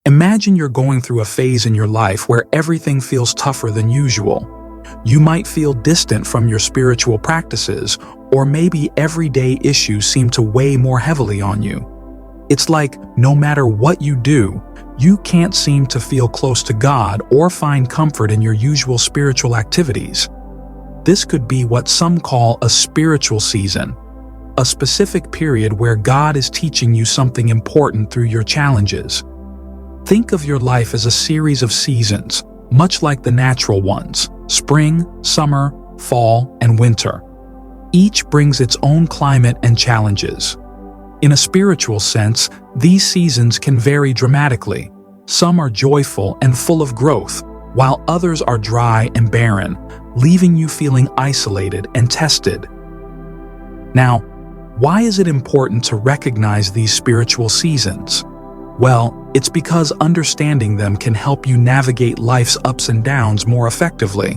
Imagine you're going through a phase in your life where everything feels tougher than usual. You might feel distant from your spiritual practices, or maybe everyday issues seem to weigh more heavily on you. It's like no matter what you do, you can't seem to feel close to God or find comfort in your usual spiritual activities. This could be what some call a spiritual season, a specific period where God is teaching you something important through your challenges. Think of your life as a series of seasons, much like the natural ones: spring, summer, fall, and winter. Each brings its own climate and challenges. In a spiritual sense, these seasons can vary dramatically. Some are joyful and full of growth, while others are dry and barren, leaving you feeling isolated and tested. Now, why is it important to recognize these spiritual seasons? Well, it's because understanding them can help you navigate life's ups and downs more effectively.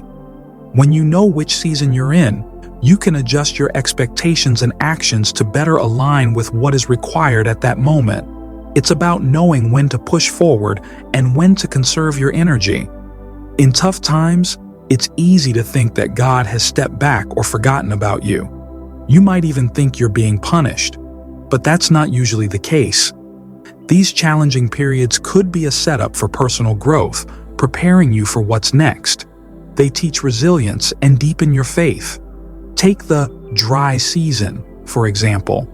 When you know which season you're in, you can adjust your expectations and actions to better align with what is required at that moment. It's about knowing when to push forward and when to conserve your energy. In tough times, it's easy to think that God has stepped back or forgotten about you. You might even think you're being punished, but that's not usually the case. These challenging periods could be a setup for personal growth, preparing you for what's next. They teach resilience and deepen your faith. Take the dry season, for example.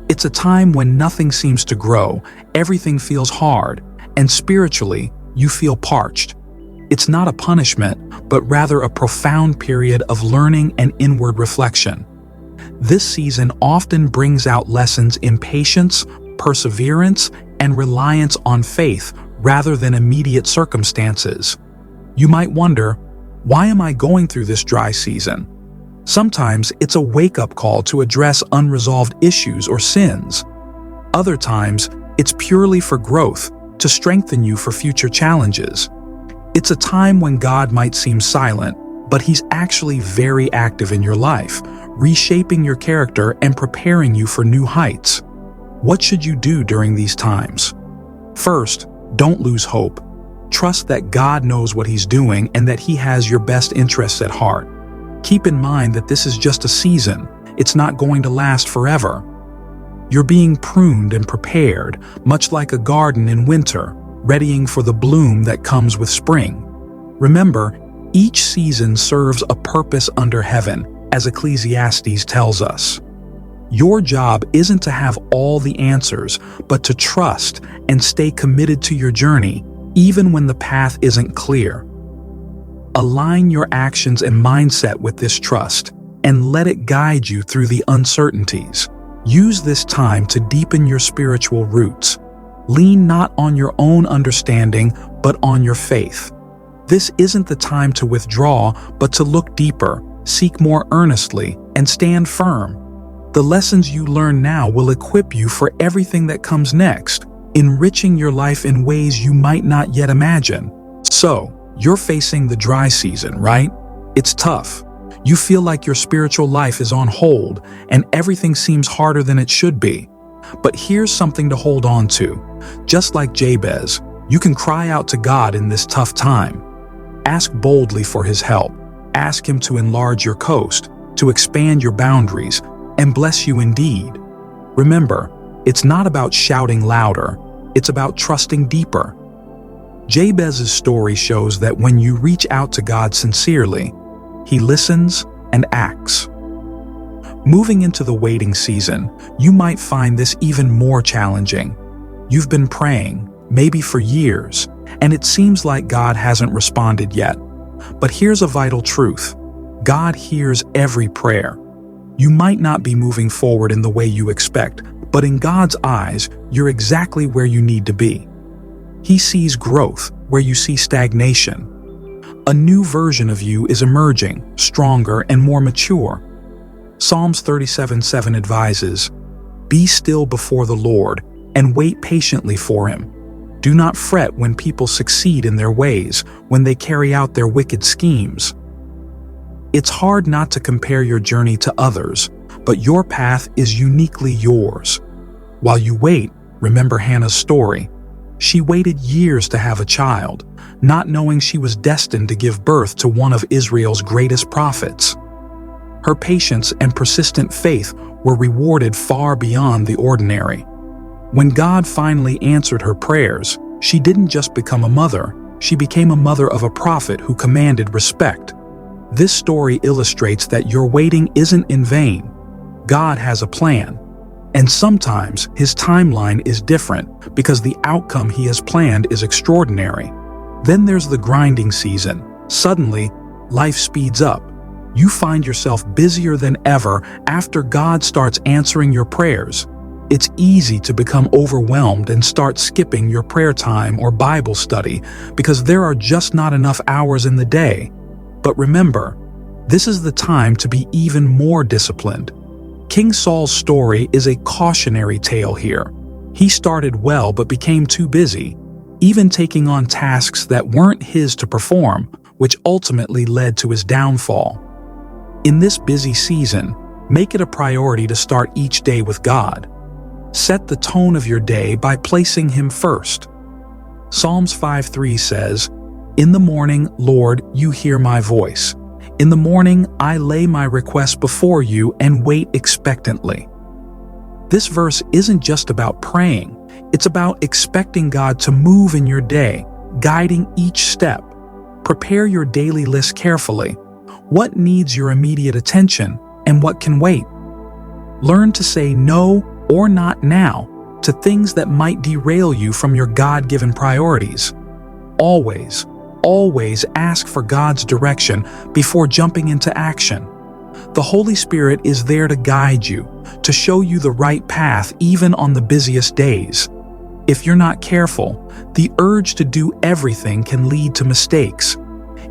It's a time when nothing seems to grow, everything feels hard, and spiritually, you feel parched. It's not a punishment, but rather a profound period of learning and inward reflection. This season often brings out lessons in patience, perseverance, and reliance on faith rather than immediate circumstances. You might wonder, why am I going through this dry season? Sometimes it's a wake-up call to address unresolved issues or sins. Other times, it's purely for growth, to strengthen you for future challenges. It's a time when God might seem silent, but He's actually very active in your life, reshaping your character and preparing you for new heights. What should you do during these times? First, don't lose hope. Trust that God knows what He's doing and that He has your best interests at heart. Keep in mind that this is just a season. It's not going to last forever. You're being pruned and prepared, much like a garden in winter, readying for the bloom that comes with spring. Remember, each season serves a purpose under heaven, as Ecclesiastes tells us. Your job isn't to have all the answers, but to trust and stay committed to your journey, even when the path isn't clear. Align your actions and mindset with this trust, and let it guide you through the uncertainties. Use this time to deepen your spiritual roots. Lean not on your own understanding, but on your faith. This isn't the time to withdraw, but to look deeper, seek more earnestly, and stand firm. The lessons you learn now will equip you for everything that comes next, enriching your life in ways you might not yet imagine. So, you're facing the dry season, right? It's tough. You feel like your spiritual life is on hold and everything seems harder than it should be. But here's something to hold on to. Just like Jabez, you can cry out to God in this tough time. Ask boldly for His help. Ask Him to enlarge your coast, to expand your boundaries, and bless you indeed. Remember, it's not about shouting louder, it's about trusting deeper. Jabez's story shows that when you reach out to God sincerely, He listens and acts. Moving into the waiting season, you might find this even more challenging. You've been praying, maybe for years, and it seems like God hasn't responded yet. But here's a vital truth. God hears every prayer. You might not be moving forward in the way you expect, but in God's eyes, you're exactly where you need to be. He sees growth where you see stagnation. A new version of you is emerging, stronger and more mature. Psalms 37:7 advises, "Be still before the Lord and wait patiently for Him. Do not fret when people succeed in their ways, when they carry out their wicked schemes." It's hard not to compare your journey to others, but your path is uniquely yours. While you wait, remember Hannah's story. She waited years to have a child, not knowing she was destined to give birth to one of Israel's greatest prophets. Her patience and persistent faith were rewarded far beyond the ordinary. When God finally answered her prayers, she didn't just become a mother, she became a mother of a prophet who commanded respect. This story illustrates that your waiting isn't in vain. God has a plan, and sometimes His timeline is different because the outcome He has planned is extraordinary. Then there's the grinding season. Suddenly, life speeds up. You find yourself busier than ever after God starts answering your prayers. It's easy to become overwhelmed and start skipping your prayer time or Bible study because there are just not enough hours in the day. But remember, this is the time to be even more disciplined. King Saul's story is a cautionary tale here. He started well but became too busy, even taking on tasks that weren't his to perform, which ultimately led to his downfall. In this busy season, make it a priority to start each day with God. Set the tone of your day by placing Him first. Psalms 5:3 says, "In the morning, Lord, you hear my voice. In the morning, I lay my request before you and wait expectantly." This verse isn't just about praying, it's about expecting God to move in your day, guiding each step. Prepare your daily list carefully. What needs your immediate attention and what can wait? Learn to say no or not now to things that might derail you from your God-given priorities. Always ask for God's direction before jumping into action. The Holy Spirit is there to guide you, to show you the right path even on the busiest days. If you're not careful, the urge to do everything can lead to mistakes.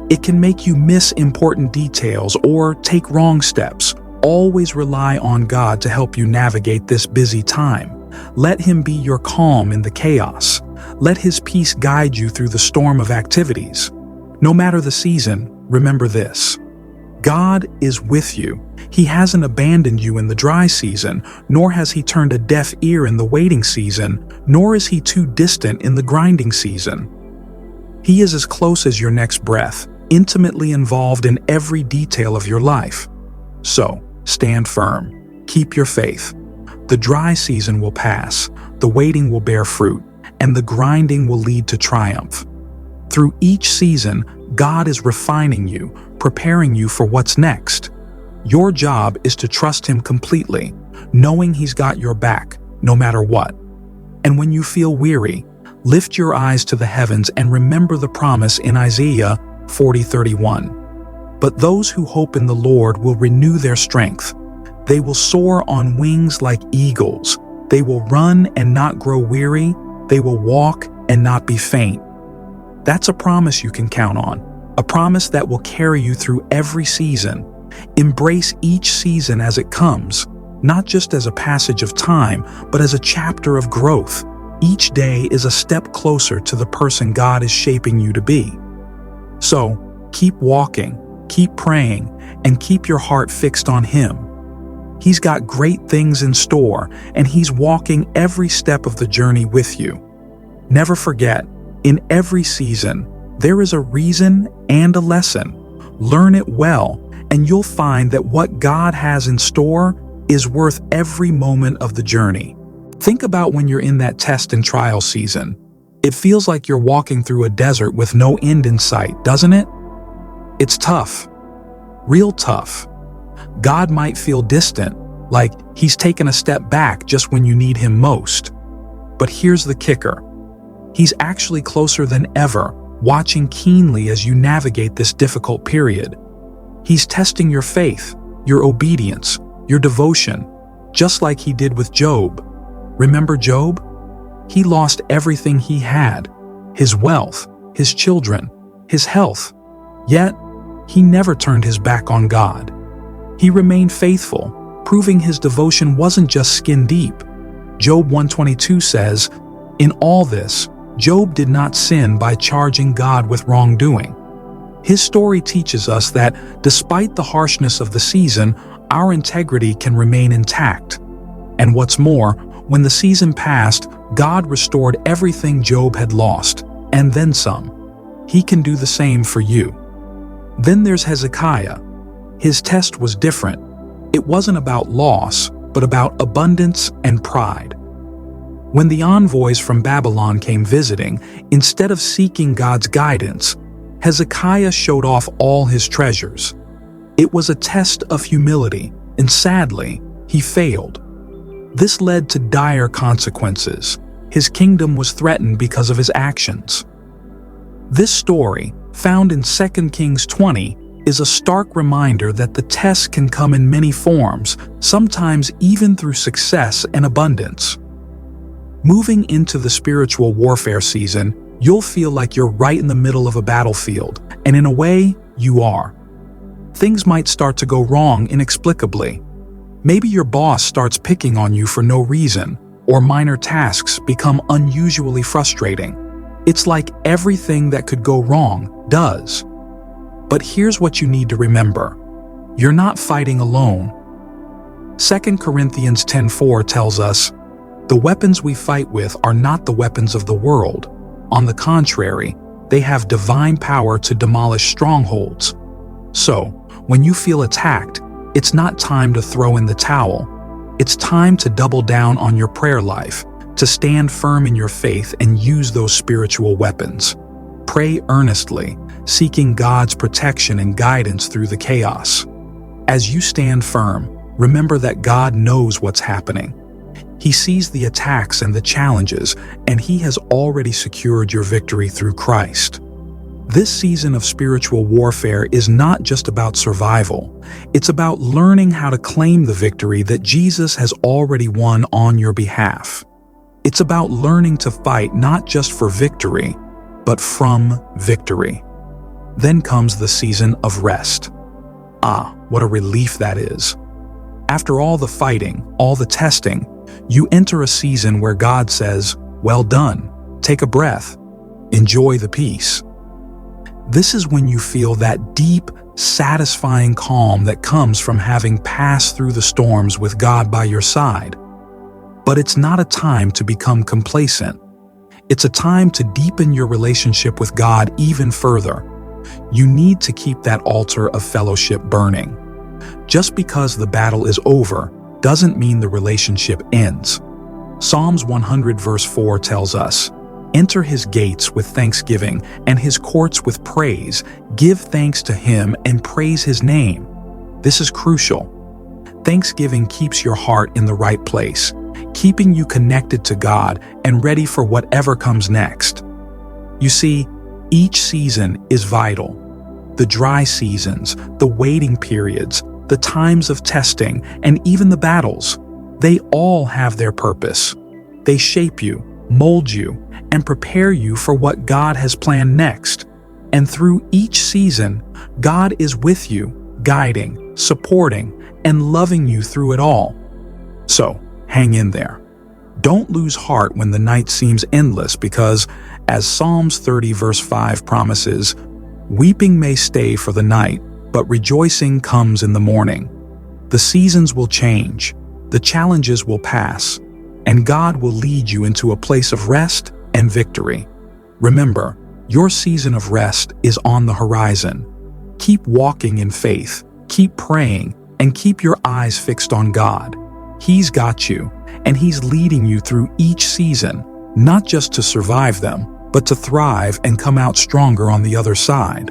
It can make you miss important details or take wrong steps. Always rely on God to help you navigate this busy time. Let Him be your calm in the chaos. Let His peace guide you through the storm of activities. No matter the season, remember this: God is with you. He hasn't abandoned you in the dry season, nor has He turned a deaf ear in the waiting season, nor is He too distant in the grinding season. He is as close as your next breath, intimately involved in every detail of your life. So, stand firm. Keep your faith. The dry season will pass, the waiting will bear fruit, and the grinding will lead to triumph. Through each season, God is refining you, preparing you for what's next. Your job is to trust Him completely, knowing He's got your back, no matter what. And when you feel weary, lift your eyes to the heavens and remember the promise in Isaiah 40:31. But those who hope in the Lord will renew their strength. They will soar on wings like eagles. They will run and not grow weary. They will walk and not be faint. That's a promise you can count on, a promise that will carry you through every season. Embrace each season as it comes, not just as a passage of time, but as a chapter of growth. Each day is a step closer to the person God is shaping you to be. So, keep walking, keep praying, and keep your heart fixed on Him. He's got great things in store, and He's walking every step of the journey with you. Never forget, in every season, there is a reason and a lesson. Learn it well, and you'll find that what God has in store is worth every moment of the journey. Think about when you're in that test and trial season. It feels like you're walking through a desert with no end in sight, doesn't it? It's tough. Real tough. God might feel distant, like He's taken a step back just when you need Him most. But here's the kicker. He's actually closer than ever, watching keenly as you navigate this difficult period. He's testing your faith, your obedience, your devotion, just like He did with Job. Remember Job? He lost everything he had, his wealth, his children, his health. Yet, he never turned his back on God. He remained faithful, proving his devotion wasn't just skin deep. Job 1:22 says, "In all this, Job did not sin by charging God with wrongdoing." His story teaches us that despite the harshness of the season, our integrity can remain intact. And what's more, when the season passed, God restored everything Job had lost, and then some. He can do the same for you. Then there's Hezekiah. His test was different. It wasn't about loss, but about abundance and pride. When the envoys from Babylon came visiting, instead of seeking God's guidance, Hezekiah showed off all his treasures. It was a test of humility, and sadly, he failed. This led to dire consequences. His kingdom was threatened because of his actions. This story, found in 2 Kings 20, is a stark reminder that the test can come in many forms, sometimes even through success and abundance. Moving into the spiritual warfare season, you'll feel like you're right in the middle of a battlefield, and in a way, you are. Things might start to go wrong inexplicably. Maybe your boss starts picking on you for no reason, or minor tasks become unusually frustrating. It's like everything that could go wrong does. But here's what you need to remember. You're not fighting alone. 2 Corinthians 10:4 tells us, "The weapons we fight with are not the weapons of the world. On the contrary, they have divine power to demolish strongholds." So, when you feel attacked, it's not time to throw in the towel. It's time to double down on your prayer life, to stand firm in your faith and use those spiritual weapons. Pray earnestly, seeking God's protection and guidance through the chaos. As you stand firm, remember that God knows what's happening. He sees the attacks and the challenges, and He has already secured your victory through Christ. This season of spiritual warfare is not just about survival. It's about learning how to claim the victory that Jesus has already won on your behalf. It's about learning to fight not just for victory, but from victory. Then comes the season of rest. Ah, what a relief that is. After all the fighting, all the testing, you enter a season where God says, "Well done, take a breath, enjoy the peace." This is when you feel that deep, satisfying calm that comes from having passed through the storms with God by your side. But it's not a time to become complacent. It's a time to deepen your relationship with God even further. You need to keep that altar of fellowship burning. Just because the battle is over doesn't mean the relationship ends. Psalms 100 verse 4 tells us, "Enter His gates with thanksgiving and His courts with praise. Give thanks to Him and praise His name." This is crucial. Thanksgiving keeps your heart in the right place, keeping you connected to God and ready for whatever comes next. You see, each season is vital. The dry seasons, the waiting periods, the times of testing, and even the battles, they all have their purpose. They shape you, mold you, and prepare you for what God has planned next. And through each season, God is with you, guiding, supporting, and loving you through it all. So, hang in there. Don't lose heart when the night seems endless because, as Psalms 30 verse 5 promises, "Weeping may stay for the night, but rejoicing comes in the morning." The seasons will change, the challenges will pass, and God will lead you into a place of rest and victory. Remember, your season of rest is on the horizon. Keep walking in faith, keep praying, and keep your eyes fixed on God. He's got you, and He's leading you through each season, not just to survive them, but to thrive and come out stronger on the other side.